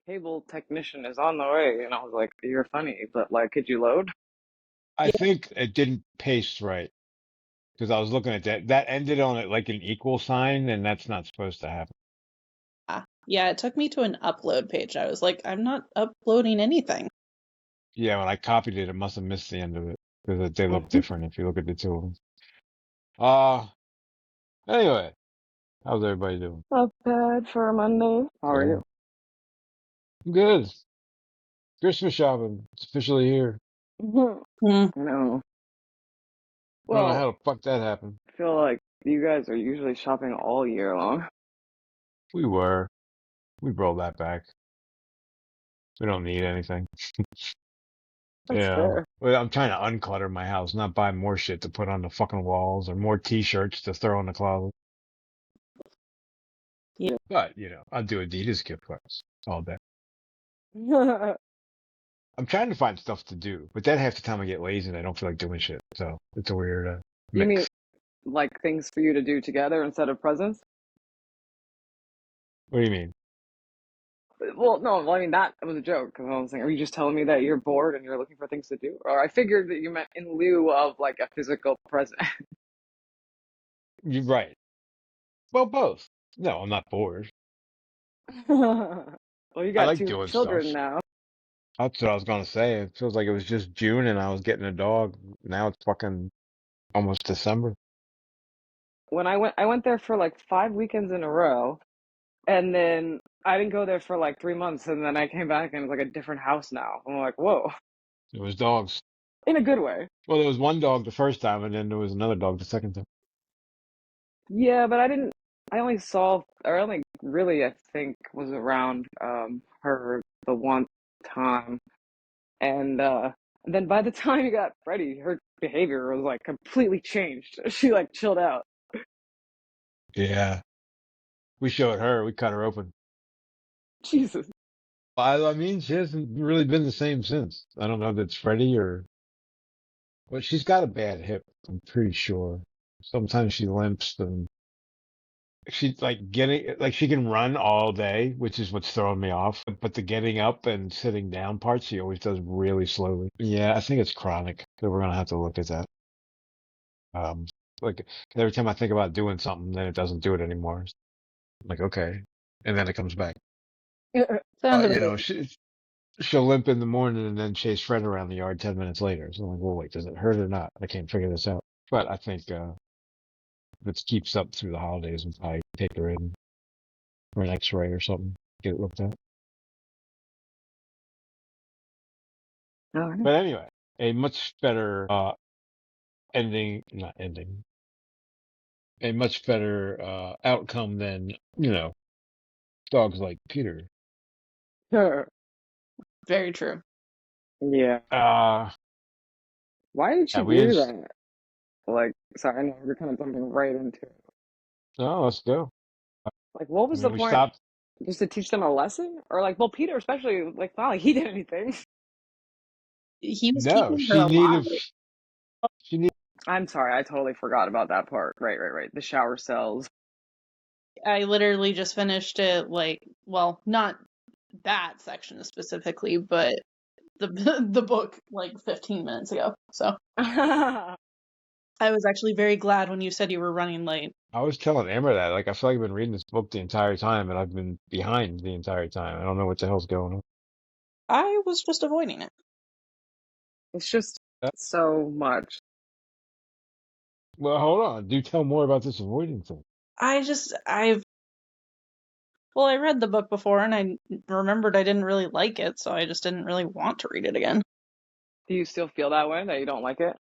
cable technician is on the way. And I was like, you're funny, but like, could you load? I Yeah. think it didn't paste right because I was looking at that. That ended on it like an equal sign, and that's not supposed to happen. Yeah, it took me to an upload page. I was like, I'm not uploading anything. Yeah, when I copied it, it must have missed the end of it because they look different if you look at the two of them. Uh, anyway, how's everybody doing? Not bad for a Monday. How are Cool. you? Good. Christmas shopping. It's officially here. Hmm. No. I don't know Well, how the fuck that happened. I feel like you guys are usually shopping all year long. We were. We rolled that back. We don't need anything. That's fair. Well, I'm trying to unclutter my house, not buy more shit to put on the fucking walls or more t-shirts to throw in the closet. Yeah. But, I'll do Adidas gift cards all day. I'm trying to find stuff to do, but then half the time I get lazy and I don't feel like doing shit. So it's a weird You mean mix. like things for you to do together instead of presents? What do you mean? Well, no, well, I mean that was a joke because I was saying, are you just telling me that you're bored and you're looking for things to do? Or I figured that you meant in lieu of like a physical present. You're right. Well, both. No, I'm not bored. Well, you I got like two doing children stuff. now. That's what I was gonna say. It feels like it was just June and I was getting a dog. Now it's fucking almost December. When I went there for like 5 weekends in a row, and then I didn't go there for like 3 months, and then I came back and it's like a different house now. I'm like, whoa, It was dogs. in a good way. Well, there was one dog the first time and then there was another dog the second time. Yeah, but I didn't. I only saw, or I only really, I think, was around her the one time, and then by the time you got Freddie, her behavior was like completely changed. She like chilled out. Yeah. We showed her. We cut her open. Jesus. I mean, she hasn't really been the same since. I don't know if it's Freddie or, well, she's got a bad hip. I'm pretty sure. Sometimes she limps and she's like she can run all day, which is what's throwing me off. But the getting up and sitting down part, she always does really slowly. Yeah, I think it's chronic. So we're going to have to look at that. Um, like every time I think about doing something, then it doesn't do it anymore. I'm like, okay. And then it comes back. Sounds You about know, she'll limp in the morning and then chase Fred around the yard 10 minutes later. So I'm like, well, wait, does it hurt or not? I can't figure this out. But I think, if it keeps up through the holidays, we'll probably take her in for an x-ray or something, get it looked at. All right. But anyway, a much better, not ending, a much better, outcome than, dogs like Peter. Sure. very true. Yeah. Uh, Why did she yeah, we do just, that? Like, sorry, I know we're kind of jumping right into it. no, let's go. Like, what I was the mean, we point? stopped. Just to teach them a lesson? Or like, well, Peter especially, like, not like he did anything. He was No, keeping her alive. she needed, I'm sorry, I totally forgot about that part. Right, right, right. The shower cells. I literally just finished it, like, well, not that section specifically, but the the book like 15 minutes ago. So I was actually very glad when you said you were running late. I was telling Amber that, like, I feel like I've been reading this book the entire time and I've been behind the entire time. I don't know what the hell's going on. I was just avoiding it. It's just Uh, so much. Well, hold on. Do tell more about this avoiding thing. I've well, I read the book before and I remembered I didn't really like it, so I just didn't really want to read it again. Do you still feel that way, that you don't like it?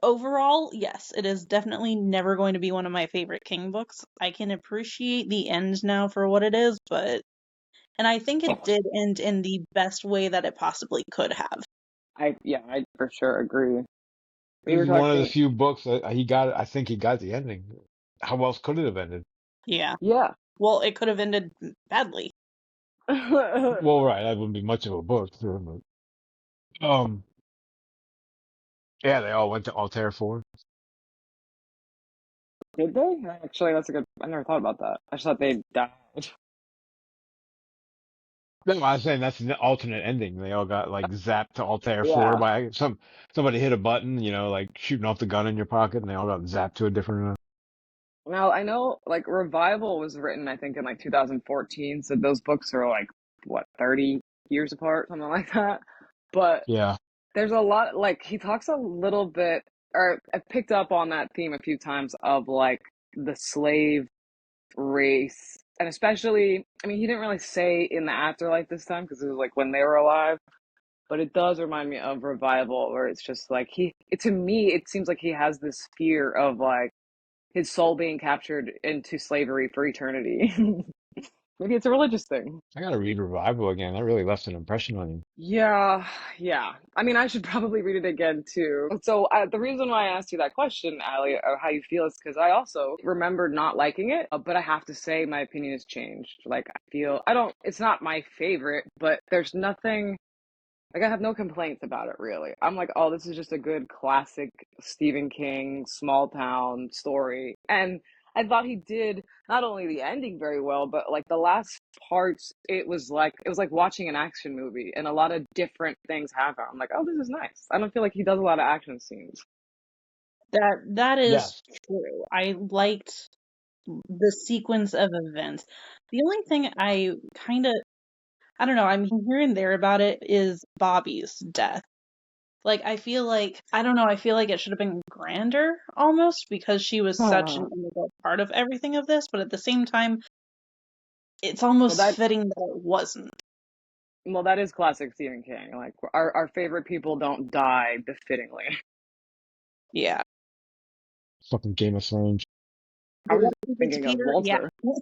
Overall, yes, it is definitely never going to be one of my favorite King books. I can appreciate the end now for what it is, and I think it did end in the best way that it possibly could have. Yeah, I for sure agree. We This were is one of the talking, few books that he got. I think he got the ending. How else could it have ended? Yeah. yeah. Well, it could have ended badly. Well, right. That wouldn't be much of a book. Sure, but, yeah, they all went to Altair 4. Did they? Actually, that's a good, I never thought about that. I just thought they died. No, I was saying that's an alternate ending. They all got like zapped to Altair 4 Yeah. by somebody hit a button, like shooting off the gun in your pocket, and they all got zapped to a different. Now I know like Revival was written I think in like 2014, so those books are like what 30 years apart, something like that. But Yeah, there's a lot like he talks a little bit or I picked up on that theme a few times of like the slave race and especially I mean he didn't really say in the afterlife this time because it was like when they were alive, but it does remind me of Revival where it's just like to me it seems like he has this fear of like his soul being captured into slavery for eternity. Maybe it's a religious thing. I gotta read Revival again. That really left an impression on you. Yeah, yeah. I mean, I should probably read it again too. So, the reason why I asked you that question, Ali, or how you feel, is because I also remembered not liking it, but I have to say my opinion has changed. Like, I don't, it's not my favorite, but there's nothing like I have no complaints about it really. I'm like, oh, this is just a good classic Stephen King small town story. And I thought he did not only the ending very well, but like the last parts, it was like watching an action movie and a lot of different things happen. I'm like, oh, this is nice. I don't feel like he does a lot of action scenes. That is Yes. true. I liked the sequence of events. The only thing I don't know, I'm here and there about it is Bobby's death. Like, I don't know, I feel like it should have been grander almost because she was such an well, integral part of everything of this, but at the same time, it's almost that fitting that it wasn't. well, that is classic Stephen King. Like our favorite people don't die befittingly. Yeah. Fucking Game of Thrones. I But was what is it to thinking of Peter? Yeah. Walter.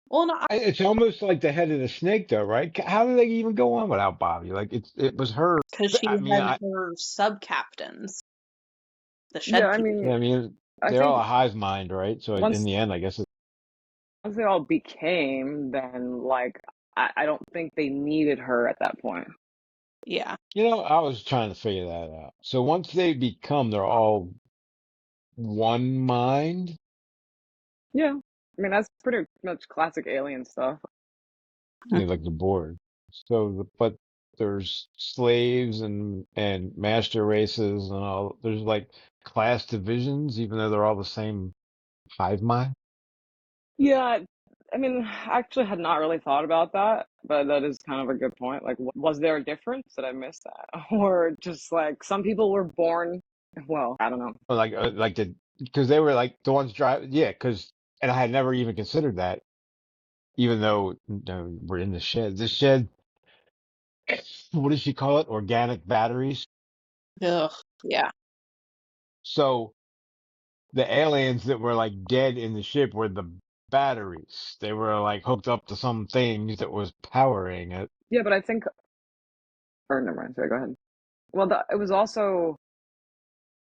Well, no, It's almost like the head of the snake, though, right? How did they even go on without Bobby? Like it was her. because she I mean, had her sub-captains, the Yeah, shed I people. mean, I mean, I they're all think a hive mind, right? So in once the end, I guess once they all became, then like I don't think they needed her at that point. Yeah. I was trying to figure that out. So once they become, they're all one mind. Yeah, I mean that's pretty much classic alien stuff. Like the board. So, but there's slaves and master races and all. There's like class divisions, even though they're all the same hive mind. Yeah, I mean, I actually had not really thought about that, but that is kind of a good point. Like, was there a difference? Did I miss that? Or just like some people were born, well, I don't know. Or because they were like the ones drive. Yeah, and I had never even considered that, even though we're in the shed. This shed, what does she call it? Organic batteries. Ugh. Yeah. So the aliens that were like dead in the ship were the batteries. They were like hooked up to some things that was powering it. Yeah, but I think, or never mind. Sorry, go ahead. Well, it was also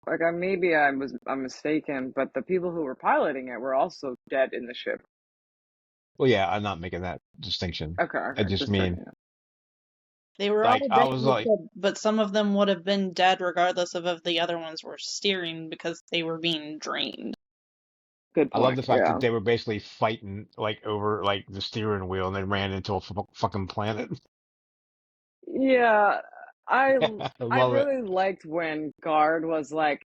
like I'm mistaken, but the people who were piloting it were also dead in the ship. Well, yeah, I'm not making that distinction. Okay, I okay, just just mean checking. They were like all I dead was in the like, ship, but some of them would have been dead regardless of if the other ones were steering because they were being drained. Good I love point. the fact that Yeah. they were basically fighting like over like the steering wheel and they ran into a fucking planet. Yeah, I I I love it. really liked when Guard was like,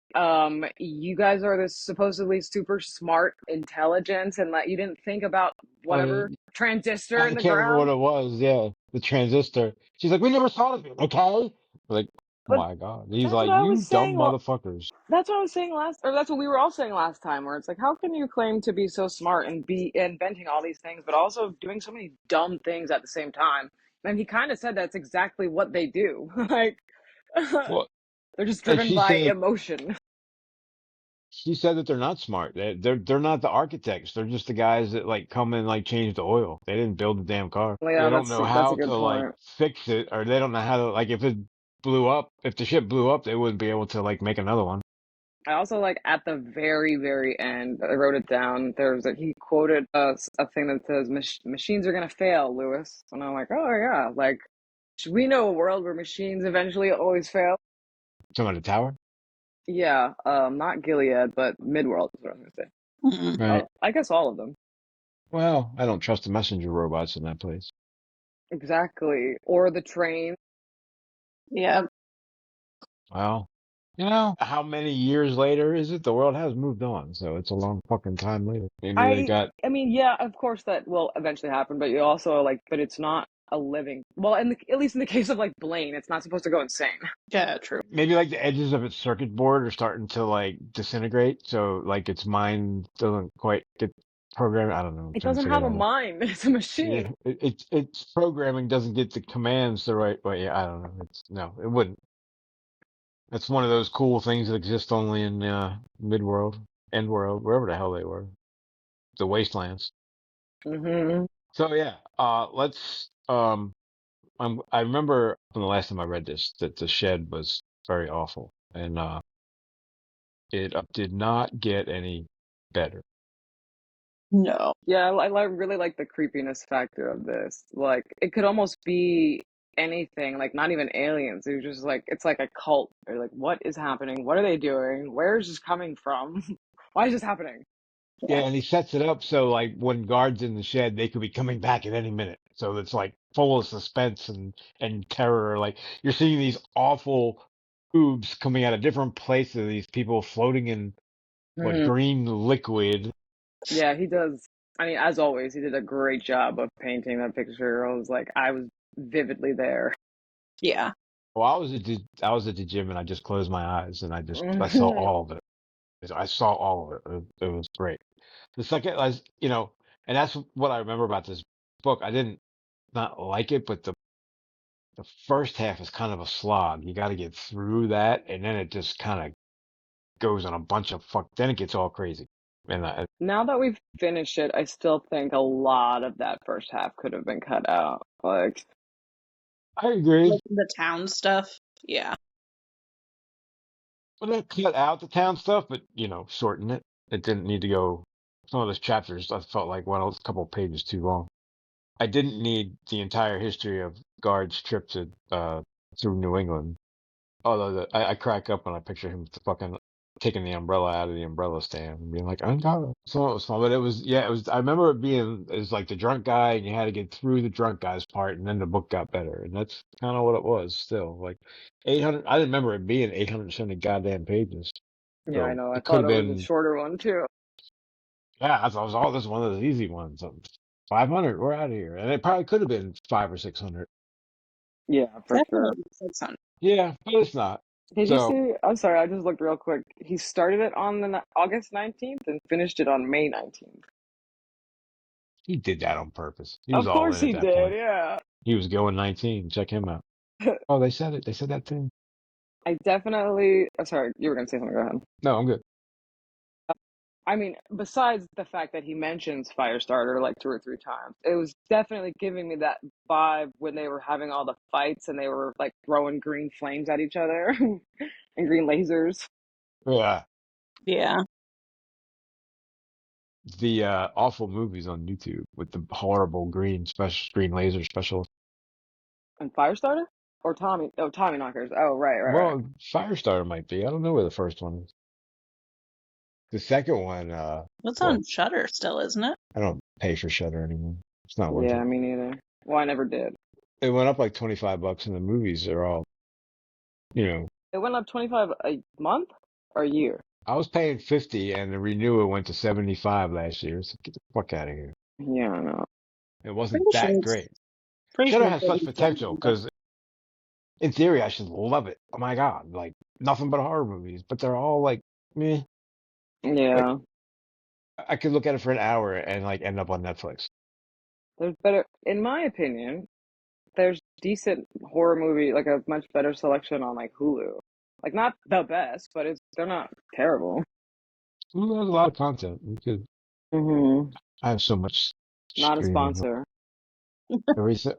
you guys are this supposedly super smart intelligence and that you didn't think about Uh, whatever transistor in I the can't remember what ground. it was. Yeah, the transistor. She's like, we never thought of it. Okay, like, oh But my God. He's that's what like, I you was dumb saying. motherfuckers. That's what I was saying last, or that's what we were all saying last time, where it's like, how can you claim to be so smart and be inventing all these things, but also doing so many dumb things at the same time? And he kind of said that's exactly what they do. Like, Well, they're just driven she by said emotion. that they're not smart. They're not the architects. They're just the guys that like come and like change the oil. They didn't build the damn car. Well, They yeah, don't that's know that's a how good to like point. fix it, or they don't know how to like if it blew up. If the ship blew up, they wouldn't be able to like make another one. I also like at the very, very end, I wrote it down. He quoted a thing that says, "Machines are gonna fail, Lewis," and I'm like, oh yeah, like we know a world where machines eventually always fail. Some of the tower, Yeah, not Gilead, but Midworld is what I was gonna say. Mm-mm. right? I guess all of them. Well, I don't trust the messenger robots in that place. Exactly. Or the train. Yeah. Well, how many years later is it? The world has moved on, so it's a long fucking time later. Maybe they I got, I mean, yeah, of course that will eventually happen, but you also like, but it's not a living. Well, at least in the case of like Blaine, it's not supposed to go insane. Yeah, true. maybe like the edges of its circuit board are starting to like disintegrate, so like its mind doesn't quite get programmed. I don't know. I'm It trying to doesn't figure have a that out. mind. It's a machine. Yeah, its programming doesn't get the commands the right way. Yeah, I don't know. It's no, it wouldn't. That's one of those cool things that exist only in Midworld, Endworld, wherever the hell they were, the wastelands. Hmm. So yeah, let's. I remember from the last time I read this that the shed was very awful, and it did not get any better. No. Yeah, really like the creepiness factor of this. Like, it could almost be anything, like not even aliens. It's just like it's like a cult. They're like, what is happening? What are they doing? Where is this coming from? Why is this happening? Yeah, Yeah. and he sets it up so like when guards in the shed, they could be coming back at any minute. So it's like full of suspense and terror. Like you're seeing these awful tubes coming out of different places. These people floating in what Hmm. green liquid. Yeah, he does. I mean, as always, he did a great job of painting that picture. I was vividly there. Yeah. Well, I was at the gym and I just closed my eyes and I saw Hmm. all of it. I saw all of it. It was great. The second, as and that's what I remember about this book. I didn't not like it, but the first half is kind of a slog. You got to get through that, and then it just kind of goes on a bunch of fuck. Then it gets all crazy. And Now that we've finished it, I still think a lot of that first half could have been cut out. Like, I agree. Like the town stuff. Yeah. Well, they cut out the town stuff, but shorten it. It didn't need to go. Some of those chapters I felt like one a couple pages too long. I didn't need the entire history of Guard's trip to through New England. Although I crack up when I picture him fucking taking the umbrella out of the umbrella stand and being like, "I got it." So it was fun, but it was yeah, it was. I remember it was like the drunk guy, and you had to get through the drunk guy's part, and then the book got better, and that's kind of what it was. Still, like 800. I didn't remember it being 870 goddamn pages, yeah, I so know. I it could thought have it was a been. shorter one too. Yeah, I thought it was all this one of those easy ones. 500, we're out of here, and it probably could have been 500 or 600. Yeah, for sure. Definitely 600. Yeah, but it's not. Did you So see? I'm sorry, I just looked real quick. He started it on August 19th and finished it on May 19th. he did that on purpose. He was Of all course in at he that did, point. yeah. He was going 19. Check him out. Oh, they said it. They said that too. I definitely. Oh, sorry, you were gonna say something. Go ahead. No, I'm good. I mean, besides the fact that he mentions Firestarter like two or three times, it was definitely giving me that vibe when they were having all the fights and they were like throwing green flames at each other and green lasers Yeah. Yeah. The awful movies on YouTube with the horrible green laser special. and Firestarter or Tommy. Oh, Tommyknockers. Oh, right. Well, Firestarter might be. I don't know where the first one is. The second one, It's well, on Shutter still, isn't it? I don't pay for Shutter anymore. It's not worth Yeah, it. me neither. Well, I never did. It went up like $25 and the movies are all, you know, It went up 25 a month or a year. I was paying 50 and the renewal went to 75 last year. So get the fuck out of here. Yeah, I know. It wasn't Pretty sure that it's great. pretty Shutter sure has it's such at least potential $7. because in theory I should love it. Oh my God. Like nothing but horror movies, but they're all like, meh. Like Yeah, I could look at it for an hour and like end up on Netflix. there's better, in my opinion, there's decent horror movie, like a much better selection on like Hulu. Like not the best, but they're not terrible. Ooh, there's a lot of content. Hmm. I have so much Not a streaming. sponsor. The recent,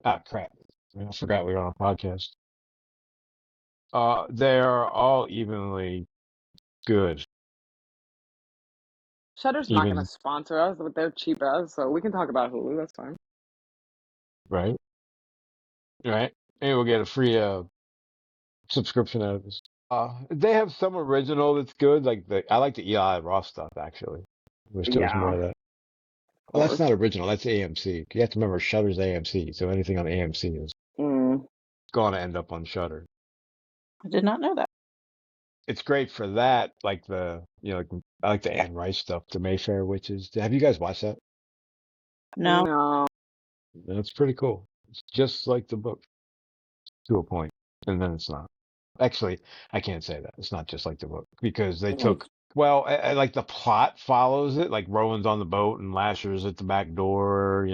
crap. I forgot we were on a podcast. They are all evenly good. Shutter's not gonna Even, sponsor us, but they're cheap as, so we can talk about Hulu. That's fine. right? Right? Maybe we'll get a free, subscription out of this. They have some original that's good. I like the Eli Roth stuff actually. Wish there was more Yeah, of that. Well, that's course. not original. That's AMC. You have to remember Shudder's AMC, so anything on AMC is Mm. going to end up on Shudder. I did not know that. It's great for that, like I like the Anne Rice stuff, the Mayfair Witches. Have you guys watched that? No. No. That's pretty cool. It's just like the book to a point, and then it's not. Actually, I can't say that. It's not just like the book because they Mm. took, well, like the plot follows it, like Rowan's on the boat and Lasher's at the back door,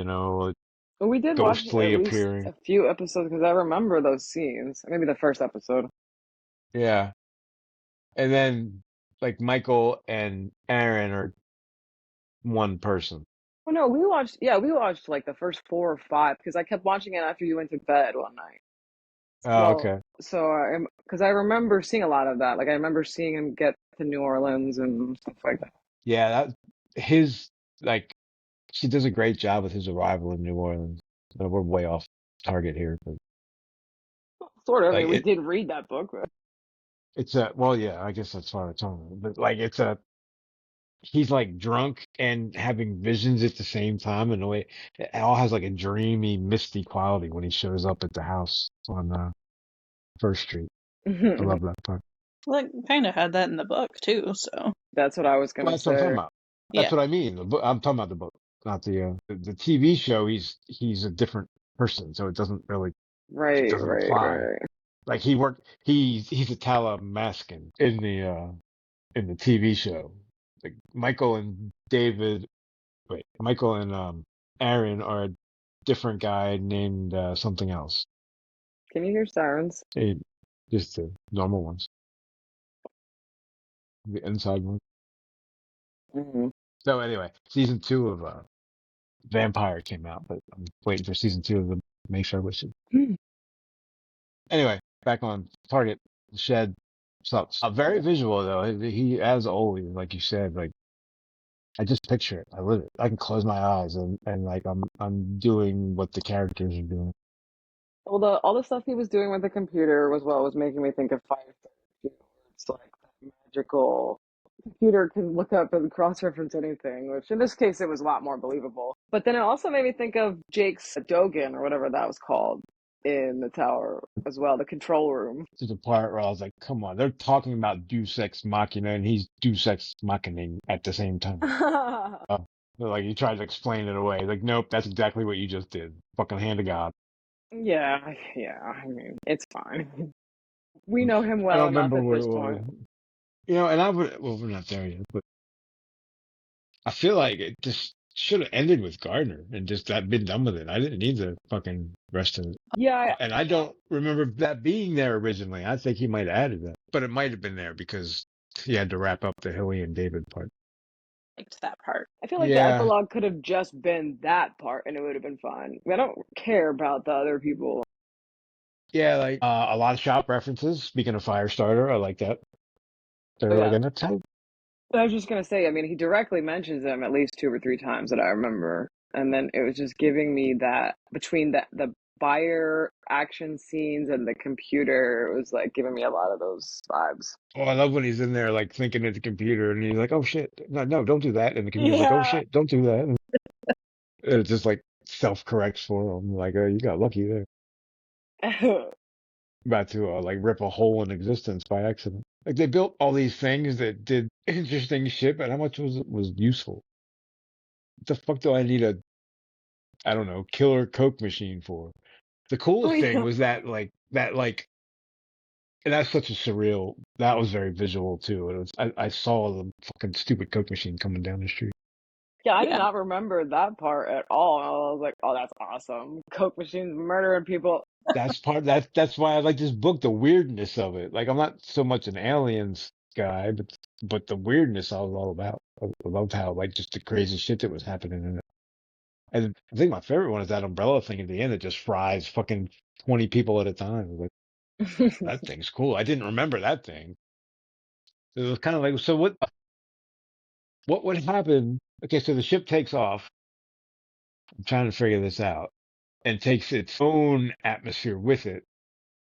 But we did watch ghostly at least appearing. a few episodes because I remember those scenes. Maybe the first episode. Yeah. And then like Michael and Aaron are one person. Oh no, we watched like the first four or five because I kept watching it after you went to bed one night. Oh, Well, okay. so because I remember seeing a lot of that. Like I remember seeing him get to New Orleans and stuff like that. Yeah, his, like, she does a great job with his arrival in New Orleans. We're way off target here, but Sort of. I like mean, we did read that book. But... it's well, yeah, I guess that's why it's on. But like, he's like drunk and having visions at the same time, and the way it all has like a dreamy, misty quality when he shows up at the house on First Street. I love that part. Well, it kind of had that in the book too. So That's what I was Well, gonna that's what I'm talking say. about. That's yeah. what I mean. The book, I'm talking about the book, not the TV show. He's a different person, so it Right, doesn't right, apply. right. Like he's a Talamascan in the TV show. Like Michael and Aaron are a different guy named something else. Can you hear sirens? They, just the normal ones, the inside ones. Hmm. So anyway, season 2 of Vampire came out, but I'm waiting for season 2 of the Mayfair Witches. Anyway, back on target. The Shed sucks. Very visual though. He, as always, like you said, like I just picture it. I live it. I can close my eyes and like I'm doing what the characters are doing. Well, the all the stuff he was doing with the computer was what was making me think of Fire. It's like that magical computer can look up and cross-reference anything, which in this case it was a lot more believable. But then it also made me think of Jake's Dogan or whatever that was called in the tower as well, the control room. To the part where I was like, come on, they're talking about Deus Ex Machina and he's Deus Ex Machinaing at the same time. Like he tried to explain it away. Like, nope, that's exactly what you just did. Fucking hand of God. Yeah, yeah. I mean, it's fine. We know him I well don't enough remember at what it this was. point. And well, we're not there yet, but I feel like it just should have ended with Gardner and just that been done with it. I didn't need the fucking rest of it. Yeah, And I don't remember that being there originally. I think he might have added that, but it might have been there because he had to wrap up the Hilly and David part. Liked that part. I feel like the Yeah. epilogue could have just been that part and it would have been fine. I don't care about the other people. Yeah. Like, a lot of shop references. Speaking of Firestarter, I like that. Oh They're like yeah. in a type. I was just gonna say, I mean, he directly mentions them at least two or three times that I remember, and then it was just giving me that between the buyer action scenes and the computer, it was like giving me a lot of those vibes. Oh, I love when he's in there, like thinking at the computer and he's like, oh shit. No, no, don't do that. And the computer's like, oh Yeah. shit, don't do that. And it just like self corrects for him. Like, you got lucky there. About to like rip a hole in existence by accident. Like they built all these things that did interesting shit, but how much was useful? What the fuck do I need I don't know, killer Coke machine for? The Oh coolest thing yeah. was and that's such a surreal. That was very visual too. It was. I saw the fucking stupid Coke machine coming down the street. Yeah, I did Yeah. not remember that part at all. I was like, oh, that's awesome. Coke machines murdering people. That's why I like this book. The weirdness of it. Like I'm not so much an aliens guy, but the weirdness I was all about. I loved how like just the crazy shit that was happening in it. And I think my favorite one is that umbrella thing at the end that just fries fucking 20 people at a time. Like that thing's cool. I didn't remember that thing. It was kind of like, so what would happen? Okay, so the ship takes off. I'm trying to figure this out and takes its own atmosphere with it.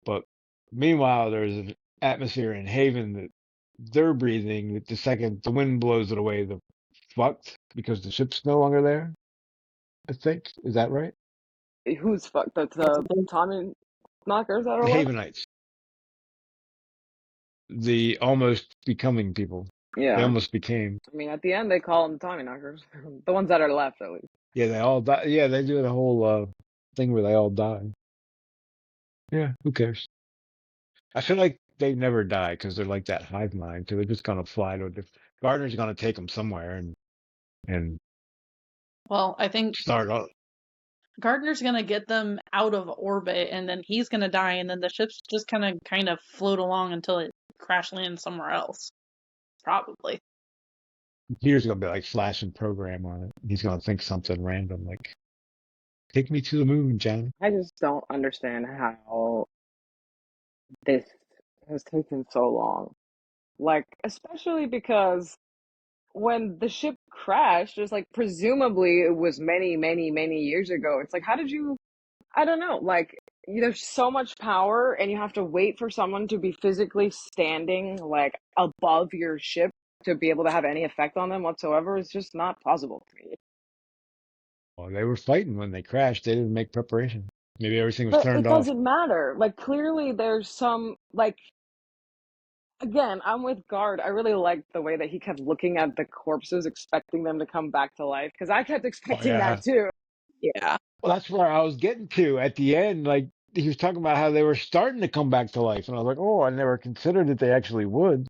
But meanwhile, there's an atmosphere in Haven that they're breathing. That the second the wind blows it away, the fucked because the ship's no longer there. I think. Is that right? Who's fucked? That's Tommy knockers that The are left. Havenites. The almost becoming people. They Yeah. almost became. I mean, at the end they call them Tommyknockers. The ones that are left, at least. Yeah, they all die. Yeah, they do the whole thing where they all die. Yeah, who cares? I feel like they never die because they're like that hive mind. So they're just gonna fly to a different. Gardner's gonna take them somewhere and Well, I think start all. Gardner's gonna get them out of orbit, and then he's gonna die, and then the ship's just gonna kind of float along until it crash lands somewhere else. Probably. Peter's gonna be like flashing program on it. He's gonna think something random like, "Take me to the moon, Johnny." I just don't understand how this has taken so long. Like, especially because when the ship crashed, it's like presumably it was many, many, many years ago. It's like, how did you? I don't know. Like, there's so much power, and you have to wait for someone to be physically standing like above your ship to be able to have any effect on them whatsoever. It's just not possible to me. Well, they were fighting when they crashed. They didn't make preparation. Maybe everything was But turned it off. doesn't matter. Like, clearly, there's some like. Again, I'm with Guard. I really liked the way that he kept looking at the corpses, expecting them to come back to life. Because I kept Oh expecting that yeah. too. Yeah. Well, that's where I was getting to at the end. Like he was talking about how they were starting to come back to life, and I was like, "Oh, I never considered that they actually would."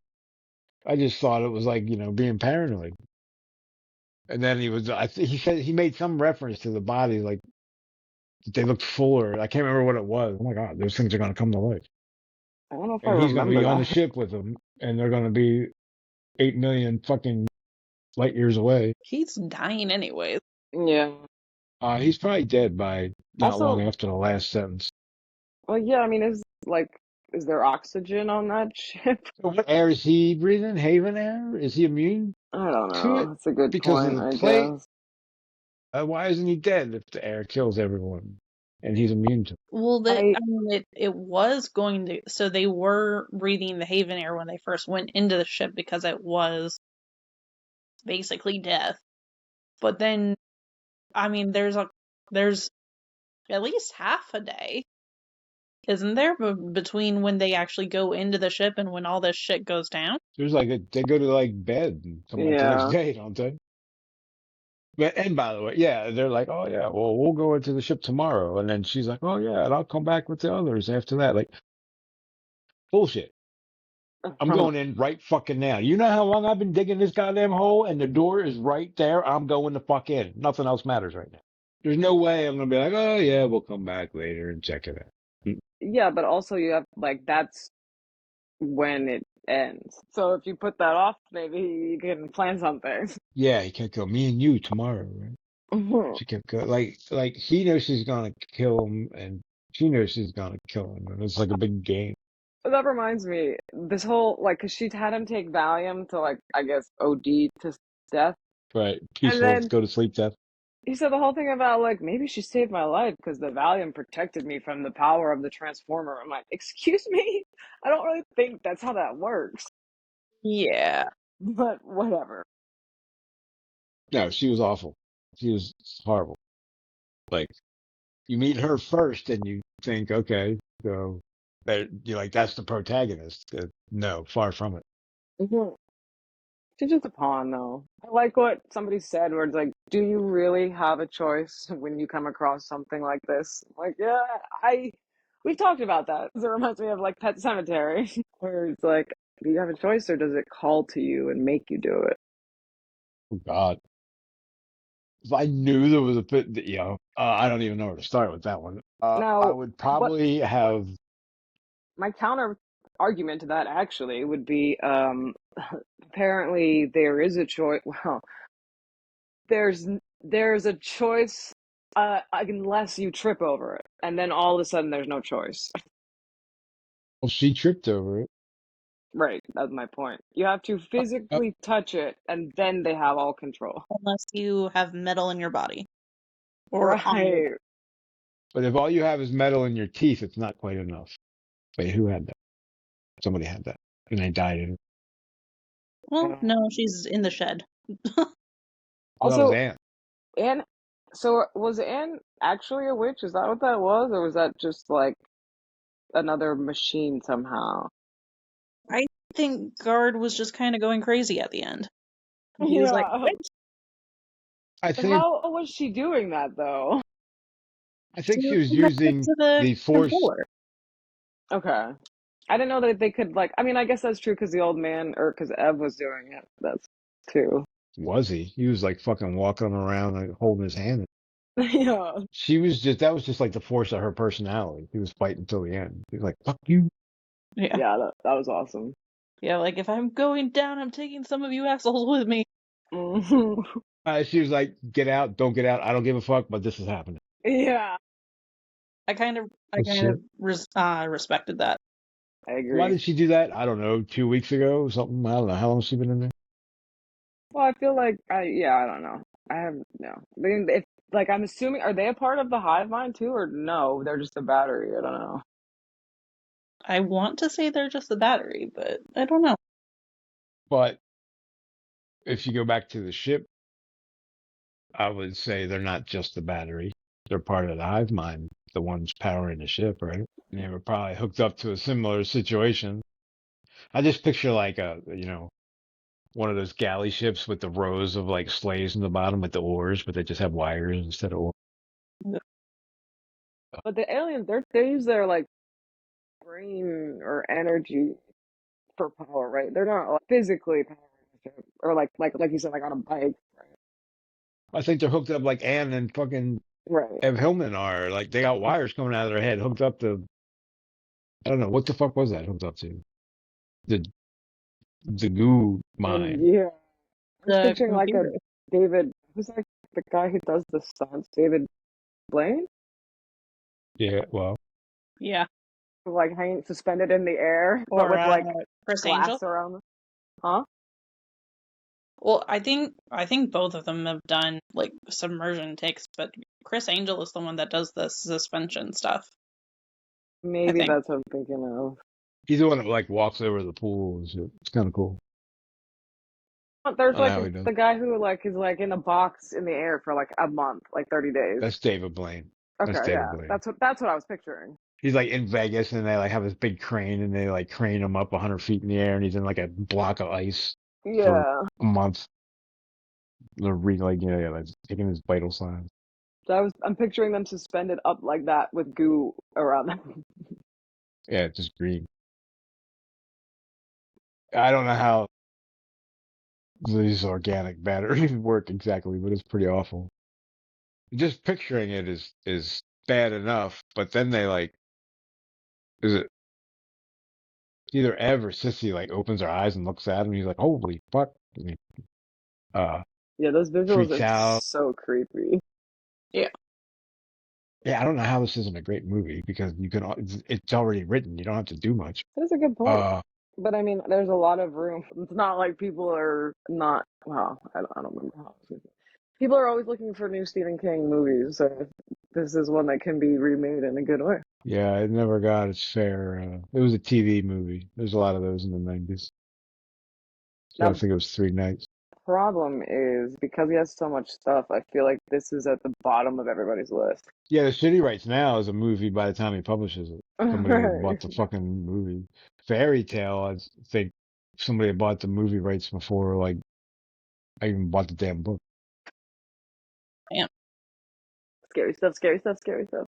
I just thought it was like being paranoid. And then he said he made some reference to the body, like they looked fuller. I can't remember what it was. Oh my God, those things are gonna come to life, I don't know if I and he's gonna remember be on the that. ship with them, and they're gonna be 8 million fucking light years away. He's dying anyways. Yeah. He's probably dead by not long Also, after the last sentence. well, yeah, I mean, is there oxygen on that ship? So what air is he breathing? Haven air? Is he immune I don't to know. it That's a good because of point, the I plate? guess. Why isn't he dead if the air kills everyone and he's immune to it? Well, I I mean, it was going to. So they were breathing the Haven air when they first went into the ship because it was basically death. But then, I mean, there's at least half a day, isn't there, between when they actually go into the ship and when all this shit goes down? There's they go to like bed and come back the next yeah. day, don't they? But, and by the way, yeah, they're like, oh yeah, well we'll go into the ship tomorrow, and then she's like, oh yeah, and I'll come back with the others after that. Like bullshit. I'm going in right fucking now. You know how long I've been digging this goddamn hole, and the door is right there. I'm going the fuck in. Nothing else matters right now. There's no way I'm gonna be like, oh yeah, we'll come back later and check it out. Yeah, but also you have like that's when it ends. So if you put that off, maybe you can plan something. Yeah, he kept going. Me and you tomorrow, right? But She kept going. Like he knows she's gonna kill him, and she knows she's gonna kill him, and it's like a big game. that reminds me, this whole like, cause she had him take Valium to like, I guess, OD to death, Right? and Peaceful, then go to sleep, death. he said the whole thing about like maybe she saved my life because the Valium protected me from the power of the Transformer. I'm like, excuse me, I don't really think that's how that works, Yeah. but whatever. No, she was awful. She was horrible. Like you meet her first, and you think, okay, so that you're like, that's the protagonist. No, far from it. Mhm. She's just a pawn, though. I like what somebody said, where it's like, do you really have a choice when you come across something like this? Like, yeah, we've talked about that. It reminds me of like Pet Cemetery, where it's like, do you have a choice or does it call to you and make you do it? Oh God. If I knew there was a bit, I don't even know where to start with that one. I Now, would what probably have. my counter argument to that actually would be, apparently there is a choice. Well, there's there's a choice unless you trip over it, and then all of a sudden there's no choice. Well, she tripped over it. Right, that's my point. You have to Uh, physically touch it, and then they have all control. Unless you have metal in your body or on your Right. body. but if all you have is metal in your teeth, it's not quite enough. Wait, who had that? Somebody had that, and they died in it. Well, Uh, no, she's in the shed. Well, that was Also, Ant. and So was Anne actually a witch? Is that what that was, or was that just like another machine somehow? I think Guard was just kind of going crazy at the end. He was like, Yeah. "Wait, I But think how was she doing that though? I think to she was connect it using to the the force. controller." Okay. I didn't know that they could like. I mean, I guess that's true because the old man, or because Ev was doing it. That's too. Was he? He was like fucking walking around like holding his hand. Yeah. She was just that was just like the force of her personality. He was fighting until the end. He was like, "Fuck you." Yeah. Yeah, that was awesome. Yeah, like if I'm going down, I'm taking some of you assholes with me. Hmm. She was like, "Get out, don't get out. I don't give a fuck, but this is happening." Yeah, I But kind of shit. respected that. I Why agree. did she do that? I don't know. 2 weeks ago or something. I don't know. How long has she been in there? Well, I feel like I don't know. I have no. I mean, if like I'm assuming, are they a part of the hive mind too, or no? They're just a battery. I don't know. I want to say they're just a battery, but I don't know. But if you go back to the ship, I would say they're not just the battery. They're part of the hive mind, the ones powering the ship, right? And they were probably hooked up to a similar situation. I just picture like one of those galley ships with the rows of like slaves in the bottom with the oars, but they just have wires instead of oars. But the aliens, they use their like brain or energy for power, right? They're not like, physically powering the ship, or like you said, like on a bike, I think they're hooked up like Anne and fucking right? Right. Ev Hillman are. Like they got wires coming out of their head hooked up to, I don't know, what the fuck was that hooked up to? The the goo And mine. yeah, I was The picturing like a computer. David. Who's like the guy who does the stunts? David Blaine, Yeah, well, Yeah. like hanging suspended in the air, but Or with like Chris Angel. glass around them. Huh? Well, I think both of them have done like submersion takes, but Chris Angel is the one that does the suspension stuff, I Maybe think. that's what I'm thinking of. he's the one that like walks over the pool and shit. It's kind of cool. There's I don't know like how he does. the guy who like is like in a box in the air for like a month, like 30 days. That's David Blaine. That's Okay, David yeah, Blaine. that's what I was picturing. He's like in Vegas and they like have this big crane and they like crane him up 100 feet in the air and he's in like a block of ice for Yeah, a month. They're like, yeah, like taking his vital signs. so I'm picturing them suspended up like that with goo around them. Yeah, it's just green. I don't know how these organic batteries work exactly, but it's pretty awful. Just picturing it is bad enough, but then they like, is it either Ev or Sissy like opens her eyes and looks at him and he's like, holy fuck. And he, uh, Yeah, those visuals freaks are out. so creepy. Yeah. Yeah, I don't know how this isn't a great movie because you can, it's already written. You don't have to do much. That's a good point. Uh, But I mean, there's a lot of room. It's not like people are not. Well, I don't remember how. People are always looking for new Stephen King movies, so this is one that can be remade in a good way. yeah, it never got its fair. It was a TV movie. There's a lot of those in the 90s. So I Now, think it was Three Nights. problem is because he has so much stuff, I feel like this is at the bottom of everybody's list. Yeah, the shitty rights now is a movie by the time he publishes it. Somebody would have Right. bought the fucking movie. Fairy Tale, I think somebody had bought the movie rights before, like, I even bought the damn book. Damn. Scary stuff, scary stuff, scary stuff.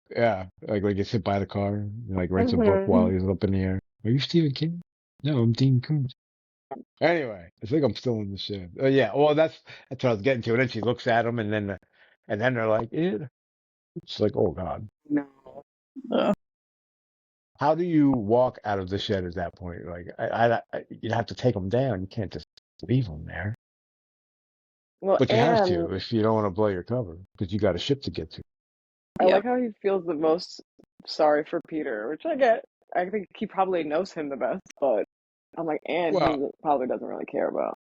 Yeah, like gets hit by the car, and, like writes a book while Hmm. he's up in the air. Are you Stephen King? No, I'm Dean Koontz. Anyway, I think I'm still in the shed. Oh yeah, well that's what I was getting to. And then she looks at him, and then they're like, "Ew." It's like, oh God. No. Uh, How do you walk out of the shed at that point? Like, you'd have to take them down. You can't just leave them there. Well, But you have and to if you don't want to blow your cover because you got a ship to get to. I yeah. like how he feels the most sorry for Peter, which I get. I think he probably knows him the best, but I'm like, and he Well, probably doesn't really care about.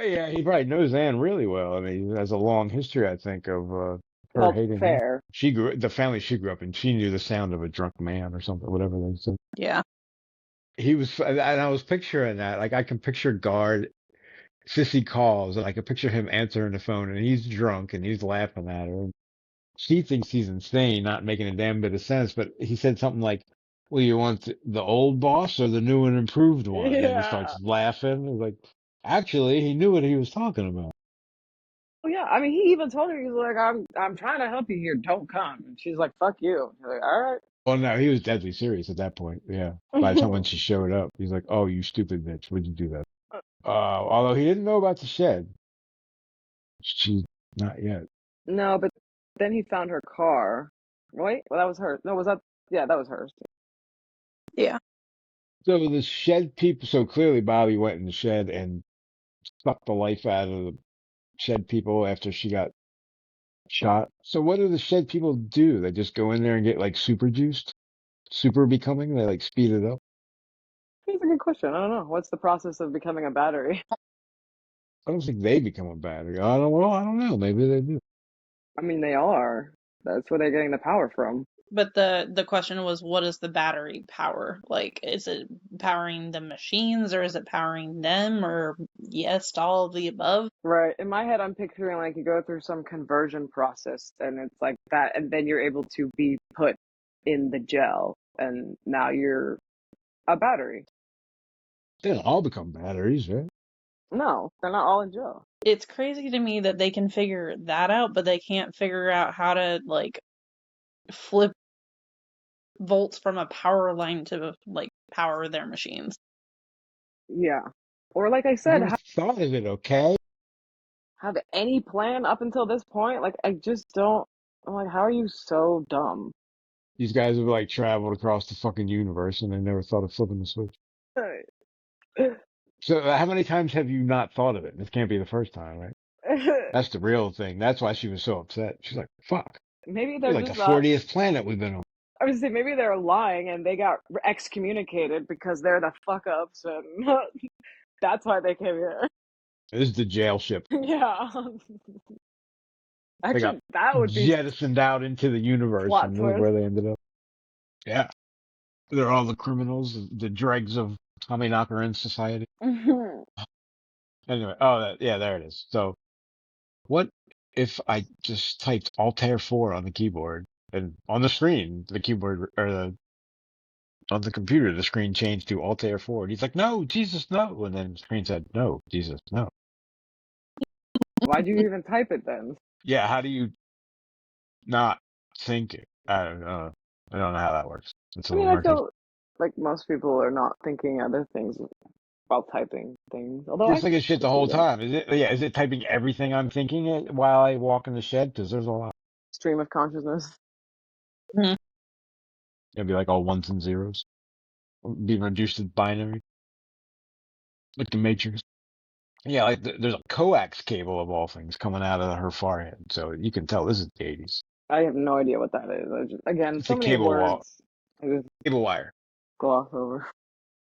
yeah, he probably knows Anne really well. I mean, he has a long history, I think, of her Well, hating him. fair. The family she grew up in. She knew the sound of a drunk man or something, whatever they said. Yeah. He was, and I was picturing that. Like, I can picture Guard Sissy calls, and I can picture him answering the phone, and he's drunk, and he's laughing at her. She thinks he's insane, not making a damn bit of sense, but he said something like, well, you want the old boss or the new and improved one? And then he Yeah. starts laughing. He's like, actually, he knew what he was talking about. Well, yeah. I mean, he even told her, he's like, I'm trying to help you here. Don't come. And she's like, fuck you. She's like, all Well, no, he was deadly serious at that point. Yeah. By the time when right. she showed up, he's like, oh, you stupid bitch. What'd you do that? Although he didn't know about the shed. She, not yet. No, but then he found her car. Wait, well, that was hers. No, was that? Yeah, that was hers. Yeah. So the shed people, so clearly Bobby went in the shed and sucked the life out of the shed people after she got shot. So what do the shed people do? They just go in there and get like super juiced, super becoming. They like speed it up. That's a good question. I don't know. What's the process of becoming a battery? I don't think they become a battery. I don't. Well, I don't know. Maybe they do. I mean, they are. That's where they're getting the power from. But the question was, what is the battery power? Like, is it powering the machines, or is it powering them, or yes to all of the above? Right. In my head, I'm picturing like you go through some conversion process and it's like that, and then you're able to be put in the gel, and now you're a battery. They don't all become batteries, right? No, they're not all in gel. It's crazy to me that they can figure that out, but they can't figure out how to like flip volts from a power line to like power their machines. Yeah. Or like I said, Never thought of it. Okay. have any plan up until this point? Like, I just don't. I'm like, how are you so dumb? These guys have like traveled across the fucking universe and they never thought of flipping the switch. So how many times have you not thought of it? This can't be the first time, right? That's the real thing. That's why she was so upset. She's like, fuck. Maybe You're they're like the just not. 40th planet we've been on. I was saying maybe they're lying and they got excommunicated because they're the fuck ups, and that's why they came here. This is the jail ship. Yeah. They got Actually, that would be jettisoned out into the universe plot and look twist. where they ended up. Yeah. They're all the criminals, the dregs of Tommyknocker in society. Anyway, yeah, there it is. So what if I just typed Altair 4 on the keyboard and on the screen, the keyboard or on the computer, the screen changed to Altair 4. And he's like, no, Jesus, no. And then the screen said, no, Jesus, no. Why'd you even type it then? Yeah. How do you not think it? I don't know. I don't know how that works. It's a I little mean, I murky. feel like most people are not thinking other things while typing things. Although I Just thinking shit the do whole that. time. Is it? Yeah. Is it typing everything I'm thinking it while I walk in the shed? Because there's a lot. Stream of consciousness. Mhm. It'd be like all ones and zeros, being reduced to binary, like the Matrix. Yeah, like there's a coax cable of all things coming out of her forehead, so you can tell this is the 80s. I have no idea what that is. Again, It's so a many cable wall, words I just cable wire. gloss over.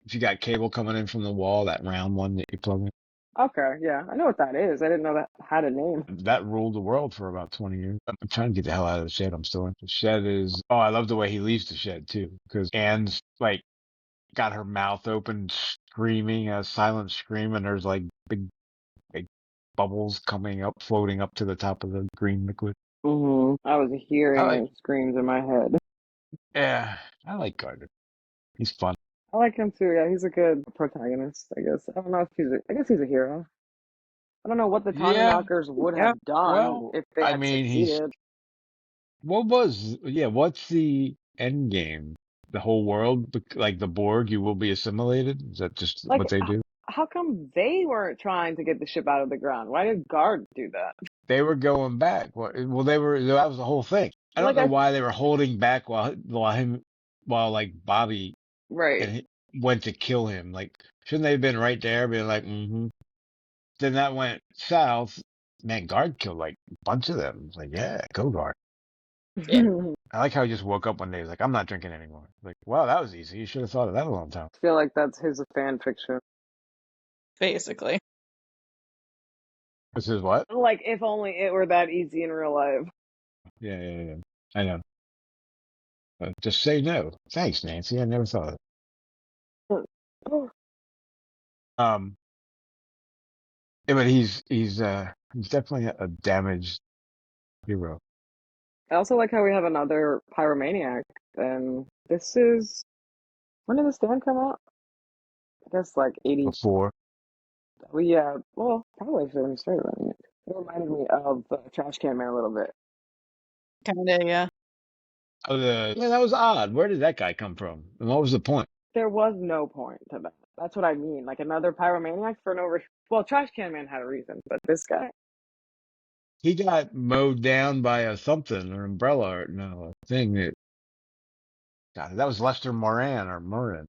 If you got cable coming in from the wall, that round one that you plug in, Okay, yeah, I know what that is. I didn't know that had a name. that ruled the world for about 20 years. I'm trying to get the hell out of the shed. I'm still in. The shed is, oh, I love the way he leaves the shed too, because Anne's like got her mouth open, screaming a silent scream, and there's like big bubbles coming up, floating up to the top of the green liquid. I was I hearing like, her screams in my head. yeah, I like Gardner. He's fun. I like him too. Yeah, he's a good protagonist, I guess. I don't know if I guess he's a hero. I don't know what the Yeah, Tommyknockers would yeah. have done Well, if they I had mean, he's succeeded. what's the end game? The whole world, like the Borg, you will be assimilated? Is that just Like, what they do? how come they weren't trying to get the ship out of the ground? Why did Guard do that? They were going back. Well, that was the whole thing. I don't Like, know why they were holding back while like Bobby right. and went to kill him. Like, shouldn't they have been right there, being like, Then that went south. Man, Guard killed like a bunch of them. It's like, yeah, go Guard. Yeah, I I like how he just woke up one day. He's like, I'm not drinking anymore. Like, wow, that was easy. You should have thought of that a long time. feel like that's his fan fiction. basically. This is what? Like, if only it were that easy in real life. Yeah. I know. Just say no. Thanks, Nancy. I never thought of it. Um, Yeah, but he's definitely a damaged hero. I also like how we have another pyromaniac, and this is when did this stand come out? I guess like 80. Before. Well, yeah, well, probably actually when he started running it. It reminded me of Trash Can Man a little bit. Kinda, yeah. Oh, yeah, that was odd. Where did that guy come from? And what was the point? There was no point to that. That's what I mean. Like another pyromaniac for no reason. Well, Trash Can Man had a reason, but this guy, He got mowed down by a something or umbrella or no a thing that God, that was Lester Moran or Moran.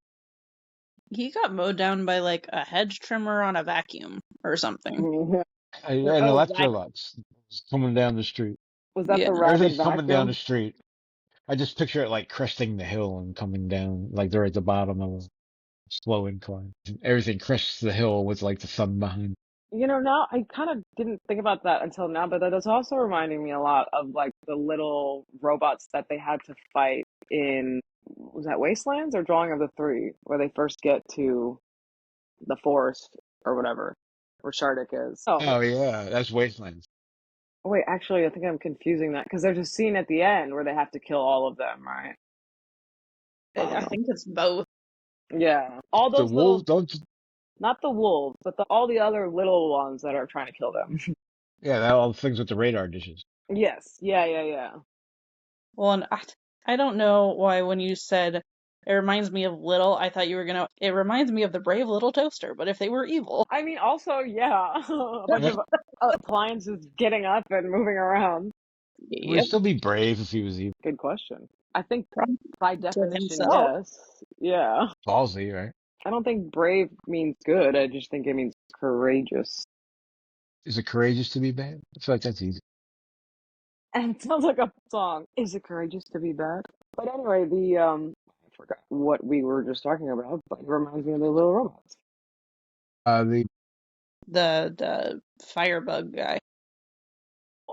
He got mowed down by like a hedge trimmer on a vacuum or something. oh, An that Electrolux was coming down the street. was that Yeah. the rabbit Everything's coming down the vacuum? street. I just picture it like cresting the hill and coming down, like they're at the bottom of a slow incline. Everything crests the hill with like the sun behind. Now I kind of didn't think about that until now, but that is also reminding me a lot of like the little robots that they had to fight in, was that Wastelands or Drawing of the Three, where they first get to the forest or whatever, where Shardik is. Oh, Oh yeah, that's Wastelands. wait, actually, I think I'm confusing that because there's a scene at the end where they have to kill all of them, right? I think it's both. Yeah, all The those wolves little, don't. not the wolves, but all the other little ones that are trying to kill them. Yeah, that all the things with the radar dishes. Yes, yeah, yeah, yeah. Well, and I don't know why when you said it reminds me of Little, I thought you were gonna. It reminds me of the Brave Little Toaster, but if they were evil, I mean, also, yeah, a bunch Would of appliances getting up and moving around. he yep, still be brave if he was evil? Good question. I think probably by to definition, himself. yes. Yeah. Ballsy, right? I don't think brave means good. I just think it means courageous. Is it courageous to be bad? I feel like that's easy. And it sounds like a song. Is it courageous to be bad? But anyway, I forgot what we were just talking about, but it reminds me of the little robots. The The firebug guy.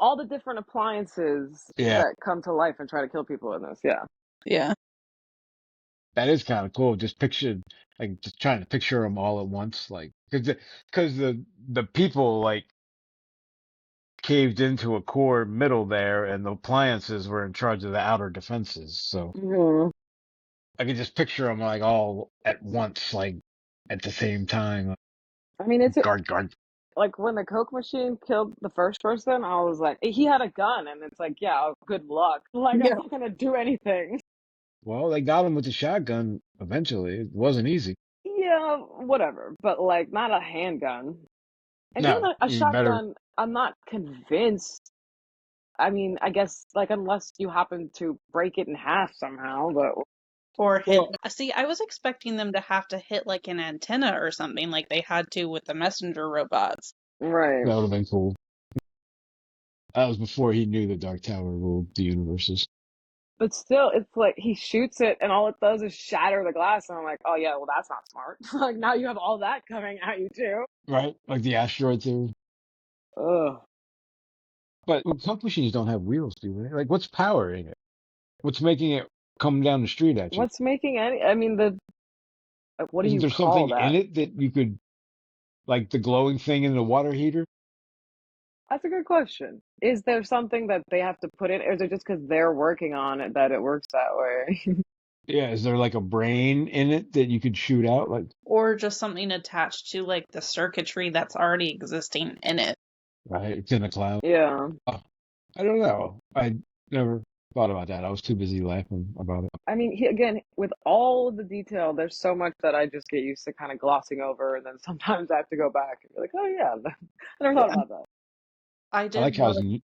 All the different appliances Yeah, that come to life and try to kill people in this. Yeah. Yeah. that is kind of cool. Just picture, like, just trying to picture them all at once, like, because the people like caved into a core middle there, and the appliances were in charge of the outer defenses. So Mhm. I could just picture them like all at once, like at the same time. I mean, it's Guard, guard. like when the Coke machine killed the first person, I was like, he had a gun, and it's like, yeah, good luck. Like, I'm Yeah. not gonna do anything. Well, they got him with the shotgun eventually. It wasn't easy. Yeah, whatever. But like, not a handgun. And even No, a you better. shotgun, I'm not convinced. I mean, I guess like unless you happen to break it in half somehow, but Or hit. Well, See, I was expecting them to have to hit like an antenna or something like they had to with the messenger robots. right. that would have been cool. That was before he knew the Dark Tower ruled the universes, But still, it's like he shoots it, and all it does is shatter the glass. And I'm like, oh yeah, well that's not smart. Like now you have all that coming at you too. right? Like the asteroid theory. Ugh. But Coke machines don't have wheels, do they? Like, what's powering it? What's making it come down the street at you? What's making any? I mean, what do Isn't you there call something in that? it that you could, like the glowing thing in the water heater? That's a good question. Is there something that they have to put in, or is it just because they're working on it that it works that way? Yeah, is there like a brain in it that you could shoot out? Like, Or just something attached to like the circuitry that's already existing in it. right, it's in the cloud. Yeah. Oh, I don't know. I never thought about that. I was too busy laughing about it. I mean, again, with all of the detail, there's so much that I just get used to kind of glossing over, and then sometimes I have to go back and be like, oh yeah, I never thought Yeah. about that. I I like did how love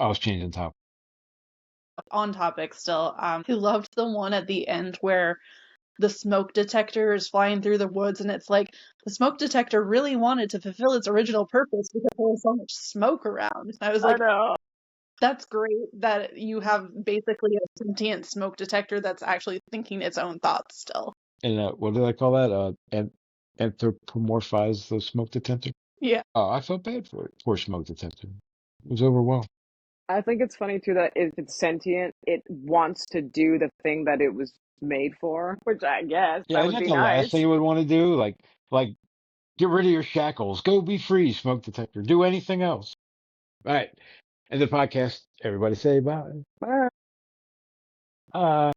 I was changing top. on topic still. Who loved the one at the end where the smoke detector is flying through the woods and it's like the smoke detector really wanted to fulfill its original purpose because there was so much smoke around. I was I like, know. that's great that you have basically a sentient smoke detector that's actually thinking its own thoughts still. And what do I call that? Anthropomorphize the smoke detector. Yeah. Oh, I felt bad for it. Poor smoke detector. It was overwhelmed. I think it's funny too that if it's sentient, it wants to do the thing that it was made for, which I guess Yeah, that isn't would that be the last nice. thing you would want to do? Like Get rid of your shackles. Go be free, smoke detector. Do anything else. All right. End the podcast. Everybody say bye. Bye. Bye.